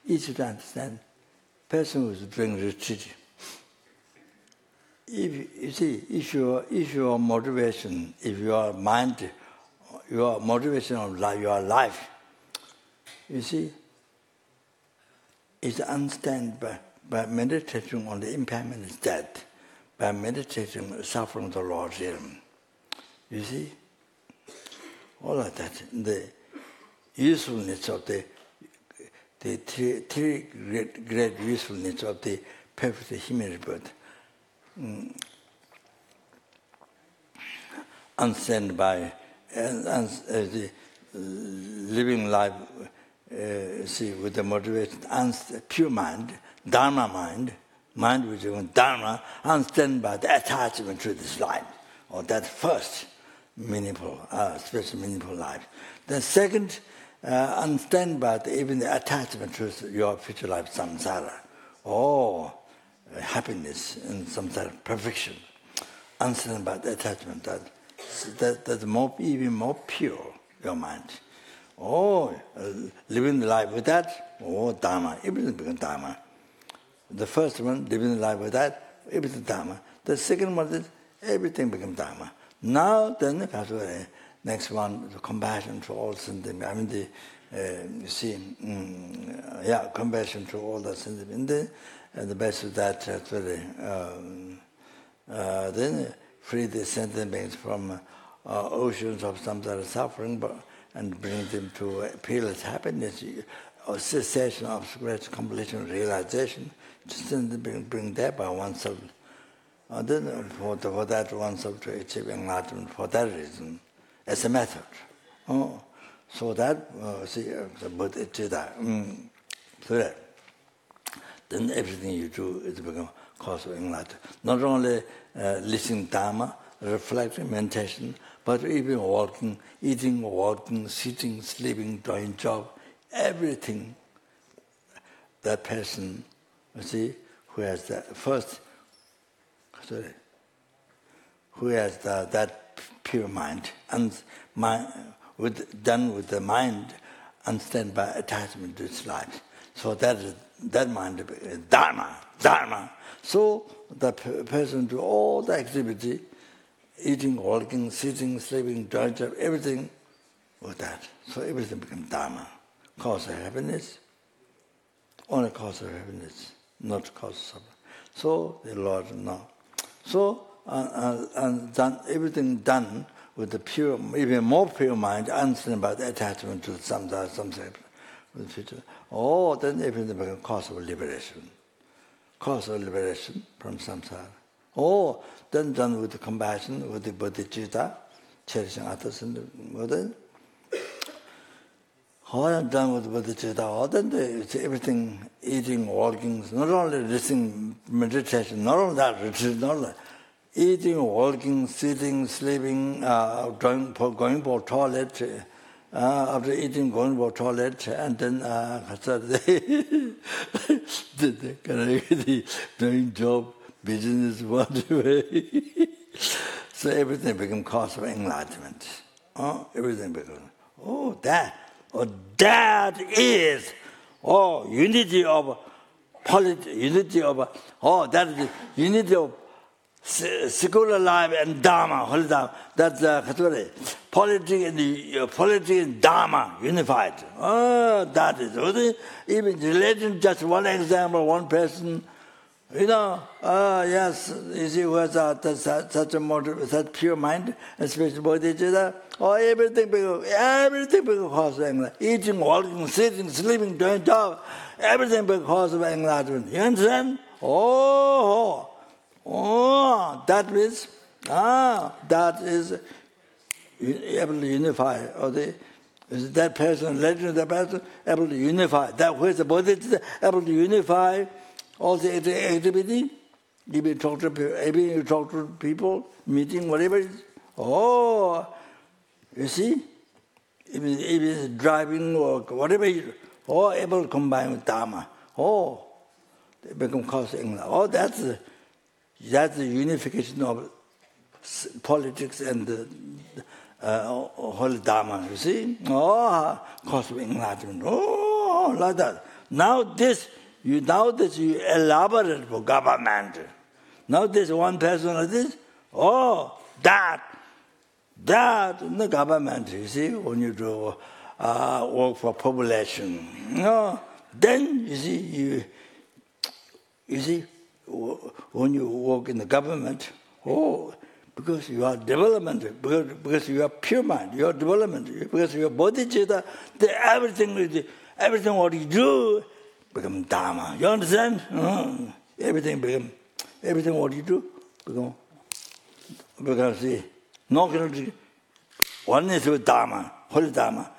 easy to understand. Person who is doing retreat. If your motivation, if your mind, your motivation of your life, you see, is unstained by meditating on the impairment is death, by meditating suffering the Lord's realm. You see, all of that, the usefulness of the three great usefulness of the perfect human birth. Unstained by the living life, see, with the motivation, pure mind, Dharma mind which is Dharma, unstained by the attachment to this life, or that first meaningful, special meaningful life. Then second, unstained by even the attachment to your future life, samsara, or happiness and samsara, perfection, unstained by the attachment, that's even more pure, your mind. Living the life with that, Dharma, everything becomes Dharma. The first one, living the life with that, everything Dharma. The second one is everything becomes Dharma. Now, then, next one, the compassion to all sentient. I mean, you see, compassion to all the sentient. And the best of that, then free the sentient beings from oceans of samsara suffering, and bring them to peerless happiness, or cessation of great completion, realization. Just bring that by oneself. Then for that oneself to achieve enlightenment for that reason, as a method. So that, the bodhichitta. So that, then everything you do is become cause of enlightenment. Not only listening Dharma, reflecting, meditation, but even walking, eating, walking, sitting, sleeping, doing job, everything. That person, who has the first, who has that pure mind, and done with the mind, unstained by attachment to its life. So that mind is Dharma. So the person do all the activity, eating, walking, sitting, sleeping, doing job, everything with that. So everything becomes Dharma. Cause of happiness, only cause of happiness, not cause of suffering. So the Lord now. So and done, everything done with the pure, even more pure mind, unstained by the attachment to samsara, with the future. Then everything becomes cause of liberation. Cause of liberation from samsara. Then done with the compassion, with the bodhichitta, cherishing others and then done with bodhichitta, then everything, eating, walking, not only listening, meditation, not only that, retreat, not only eating, walking, sitting, sleeping, going for toilet, after eating, going for toilet, and then doing job, business, whatever. So everything becomes cause of enlightenment. Everything becomes, that is, unity of politics, unity of, that is unity of secular life and Dharma, holy Dharma. That's politics and Dharma unified. That is. Even relating just one example, one person, Yes, you see, who has such a motive, such pure mind, especially bodhichitta, everything because of enlightenment. Eating, walking, sitting, sleeping, doing job, everything because of enlightenment. You understand? That means, that is able to unify, is that person, legend of that person, able to unify. That who is the bodhichitta, able to unify all the activity. If you talk to people, meeting, whatever it is. You see? If it's driving or whatever it is, able to combine with Dharma. They become cause enlightenment. That's the unification of politics and the holy Dharma, you see? Cause of enlightenment. Like that. Now this you elaborate for government. Now there's one person like this. That in the government, you see, when you do work for population. Then you see, when you work in the government, because you are development, because you are pure mind, you are development, because you are bodhichitta, everything what you do become Dharma. You understand? Everything what you do become, because see, oneness with Dharma, holy Dharma,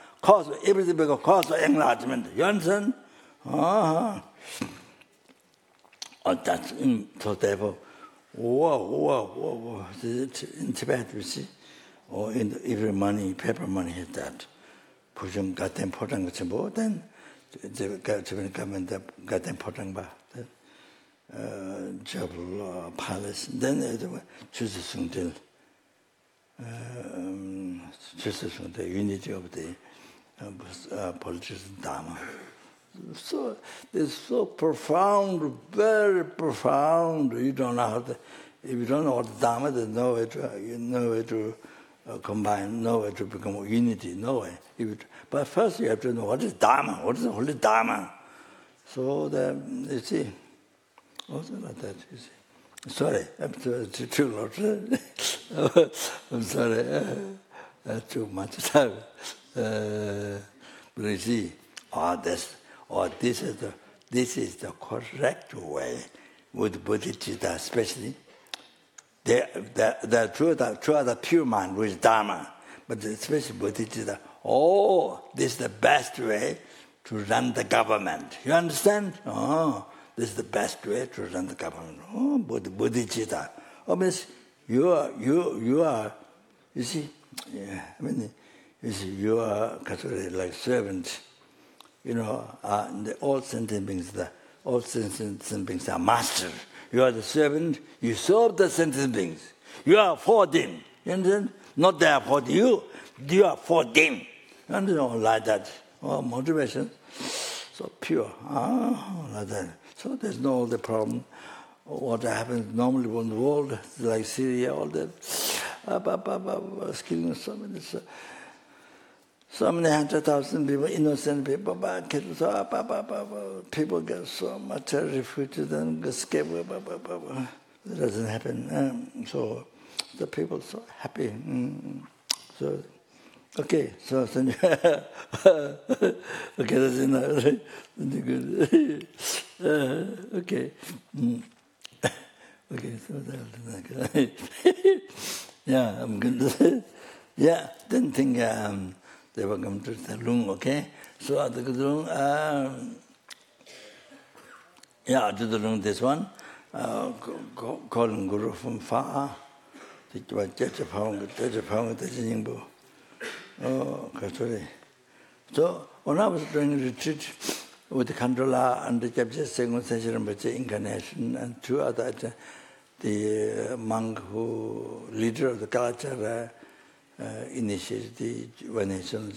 everything becomes cause of enlightenment. You understand? That's so therefore. Whoa. In Tibet, you see, or in every money, paper money has that. Pushing got them potang chimbo, then the government got them potang ba. Jabal palace, then they choose the unity of the politics Dharma. So it's so profound, very profound. You don't know how to, if you don't know what the Dharma, there's no way to combine, no way to become unity, no way. But first you have to know what is Dharma, what is the holy Dharma. So you see, also like that, you see. Sorry, I'm too long. I'm sorry, too much time. But you see, this is the correct way with bodhicitta, especially. The true the pure mind with Dharma, but especially bodhicitta. This is the best way to run the government. You understand? This is the best way to run the government. Bodhicitta. Means you are. You see, you are like servant. All sentient beings are master. You are the servant. You serve the sentient beings. You are for them. You understand? Not they are for you. You are for them. You understand? Like that. Motivation. So pure. Like that. So there's no other problem. What happens normally in the world, like Syria, all that, killing so many 100,000 people, innocent people, people get so much refuted and escape. It doesn't happen. So the people are so happy. So, okay, so okay, that's enough. Good. Okay. Okay, so that's yeah, I'm good. Yeah, didn't think they were going to the room, okay? So at the room, to the room, this one, calling Guru from far. So when I was doing retreat with the Kandala and the Kyabje Khunu Lama incarnation and two other, the monk who, leader of the culture, initiated the Venetian.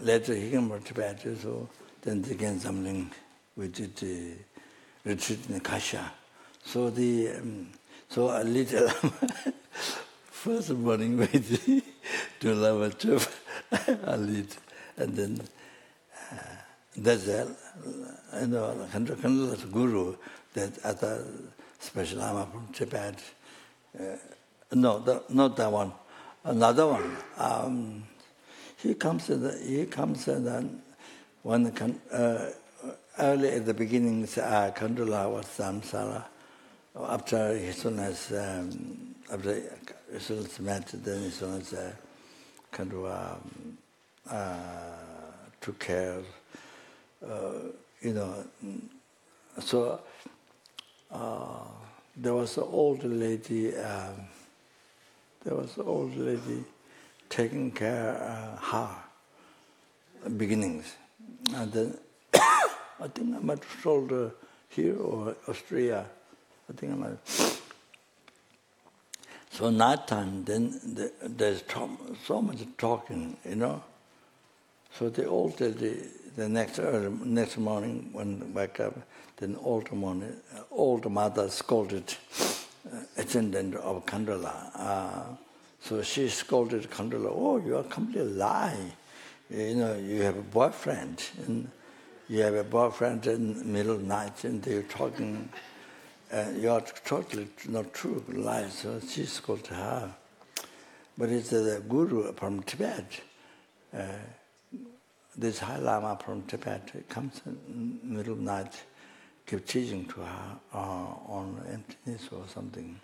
Later he came to Tibet, so then again something we did the retreat in Kasha. So so a little first morning we did to Lama Chop, a little, and then there's a guru that other special lama from Tibet. Not that one. Another one. He comes and then one early at the beginning, Kandula was samsara. After his son has met, then his son has Kandula took care. So there was an old lady. Taking care of her beginnings, and then I think I might have told her here or Austria. I think I might. So night time, then there's so much talking, So the old lady, the next morning when I wake up, then old mother scolded attendant of Kandala. So she scolded Kandala, "Oh, you are completely lie. You have a boyfriend. And you have a boyfriend in the middle of the night and they're talking. You are totally not true, lie." So she scolded her. But it's the guru from Tibet. This High Lama from Tibet comes in the middle of the night, keep teaching to her on emptiness or something.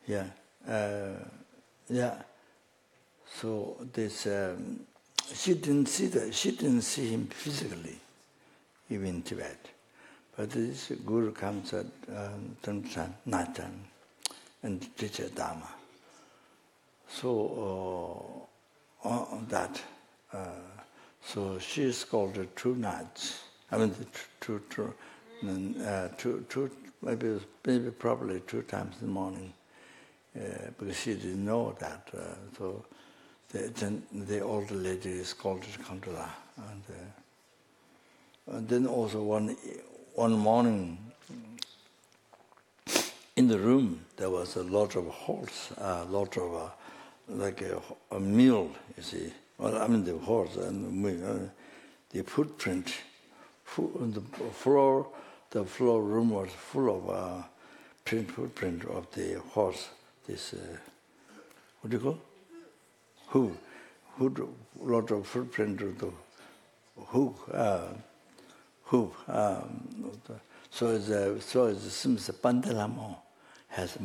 Yeah. So this she didn't see him physically, even in Tibet. But this guru comes at night time and teaches Dharma. So that. So she is called 2 nights. I mean, maybe probably 2 times in the morning, because she didn't know that. So the older lady is called Kandala, and then also one morning in the room there was a lot of holes, like a mule, you see. Well, I mean the horse and the footprint on the floor. The floor room was full of footprint of the horse. This what do you call? Hoof. Lot of footprint of the hoof. So it seems Pandalamo has a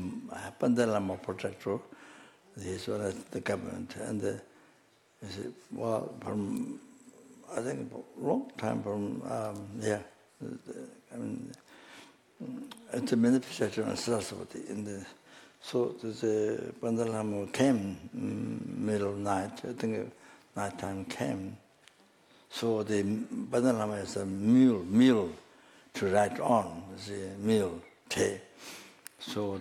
Pandalamo protector. This one the government and. From I think a long time from I mean it's a manifestation of Saraswati so the Pandalama came middle of night. I think night time came. So the Pandalama is a mule to ride on, the mule te. So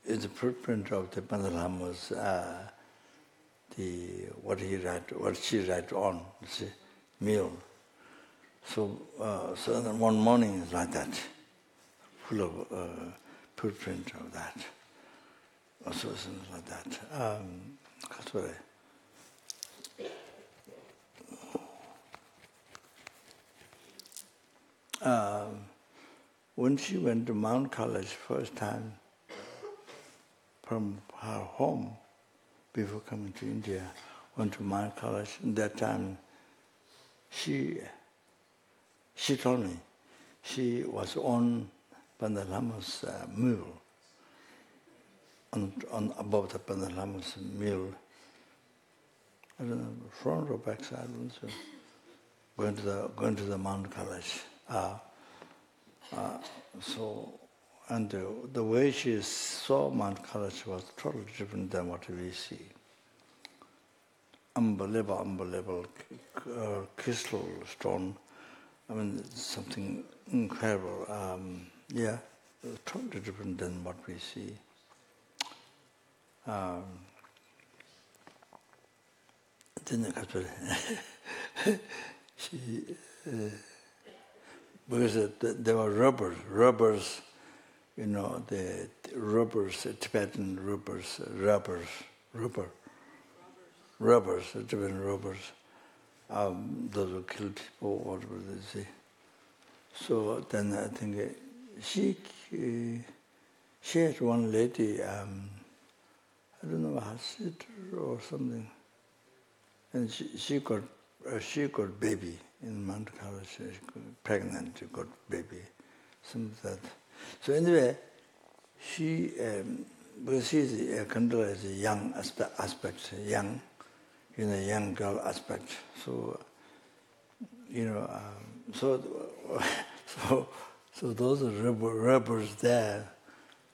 it's a footprint of the Pandalama's what she ride on, the mule. So then one morning is like that, full of footprint of that. Also something like that. When she went to Mount College first time from her home, before coming to India, went to Mount College. At that time, she told me she was on Pandalama's mule, on above the Pandalama's mule. I don't know, front or back side, so going to the Mount College. And the way she saw Mount College was totally different than what we see. Unbelievable crystal stone. I mean, something incredible. Totally different than what we see. Because there were rubbers, the rubbers, Tibetan rubbers, Tibetan rubbers. those who kill people, whatever they say. So then I think she had one lady, I don't know, her sister or something, and she got baby in Mount Carmel. She got pregnant, she got baby, something like that. So anyway, she because she's considered as a young aspect, young, young girl aspect. So so those are rubbers there,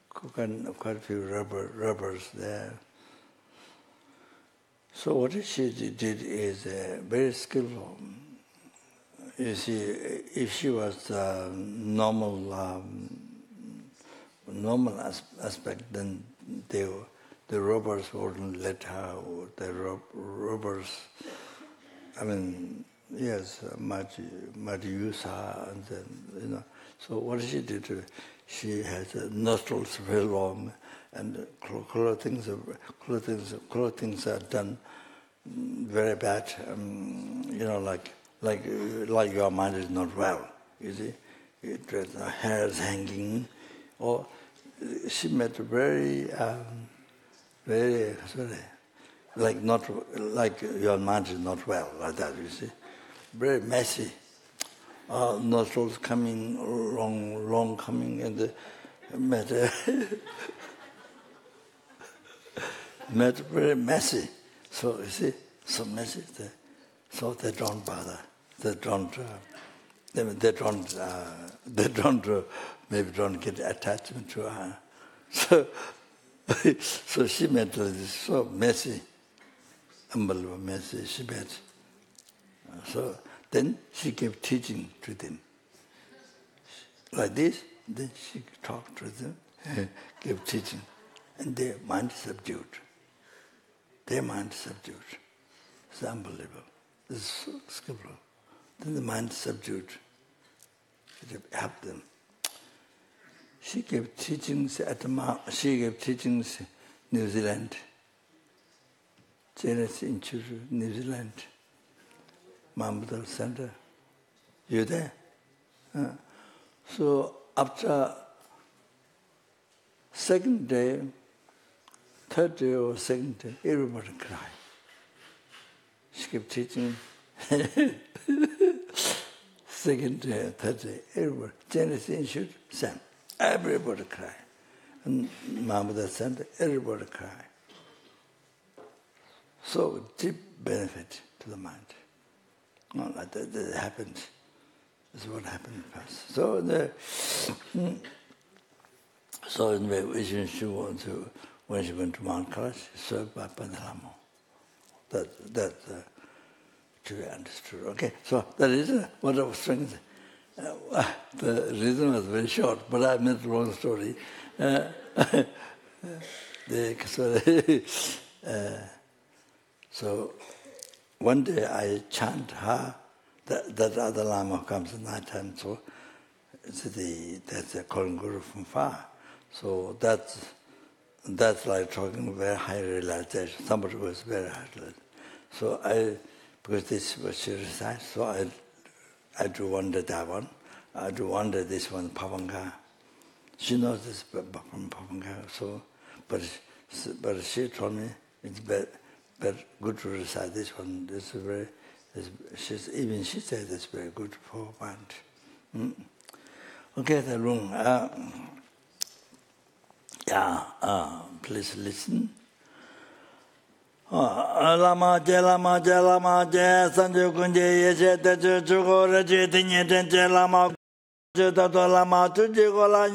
quite a few rubbers there. So what she did is very skillful. You see, if she was normal aspect, then the robbers wouldn't let her. The robbers, I mean, yes, might use her, and then So what she did, she has nostrils very long, and clothings are done very bad. Like your mind is not well. You see, her hair is hanging, or she made very like your mind is not well, like that. You see, very messy. Nostrils coming, long coming, and made very messy. So you see, so messy. So they don't bother. They don't maybe don't get attachment to her. So she made this so messy, unbelievable messy. She made. So then she gave teaching to them. Like this, then she talked to them, gave teaching. And their mind subdued. It's unbelievable. It's so skillful. Then the mind subdued. It helped them. She gave teachings New Zealand. Cherishing New Zealand. Mambuddha Center. You there? So after second day, third day or second day, everybody cried. She kept teaching. Second day, third day, everybody. Genesis Institute, same. Everybody cried. And Mambuddha Center, everybody cried. So deep benefit to the mind. Like that happened. That's what happened first. So anyway, when she went to Mount Kalash, she served by Padalamo. That to be understood. Okay, so the reason what I was trying to say, the reason was very short, but I made the wrong story. So one day I chant her, that other Lama comes at night time, so that's a calling Guru from far. So that's like talking very high realization. Somebody was very high realization. So because this was she recites, so I do wonder that one. I do wonder this one, Pavanga. She knows this from Pavanga, so but she told me it's better good to recite this one. This is very. She said it's very good for mind. Okay, the room. Please listen. Lama je, sanju kunje yeshe techu chuko rechi tinye tenche lama je tato lama chuji kola